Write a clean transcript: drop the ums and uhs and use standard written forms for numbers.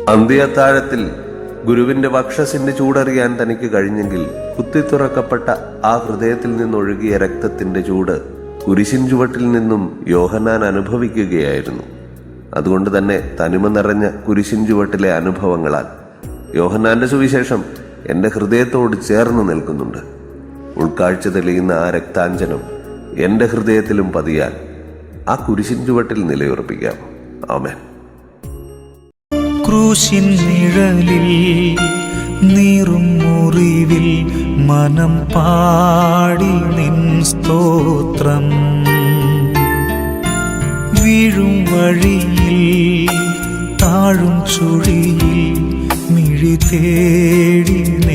അന്ത്യത്താഴത്തിൽ ഗുരുവിന്റെ വക്ഷസിന്റെ ചൂടറിയാൻ തനിക്ക് കഴിഞ്ഞെങ്കിൽ കുത്തിത്തുറക്കപ്പെട്ട ആ ഹൃദയത്തിൽ നിന്നൊഴുകിയ രക്തത്തിന്റെ ചൂട് കുരിശിൻ ചുവട്ടിൽ നിന്നും യോഹന്നാൻ അനുഭവിക്കുകയായിരുന്നു. അതുകൊണ്ട് തന്നെ തനിമ നിറഞ്ഞ കുരിശിൻ ചുവട്ടിലെ അനുഭവങ്ങളാൽ യോഹന്നാന്റെ സുവിശേഷം എന്റെ ഹൃദയത്തോട് ചേർന്ന് നിൽക്കുന്നുണ്ട്. ഉൾക്കാഴ്ച തെളിയുന്ന ആ രക്താഞ്ജനം എന്റെ ഹൃദയത്തിലും പതിയാൻ ആ കുരിശിൻ ചുവട്ടിൽ നിലയുറപ്പിക്കാം. ആമേൻ. ക്രൂശിൻ നിഴലിൽ നീറും മുറിവിൽ മനം പാടി നിൻ സ്തോത്രം. വീഴും വഴിയിൽ താഴും ചുഴിയിൽ മിഴി തേടി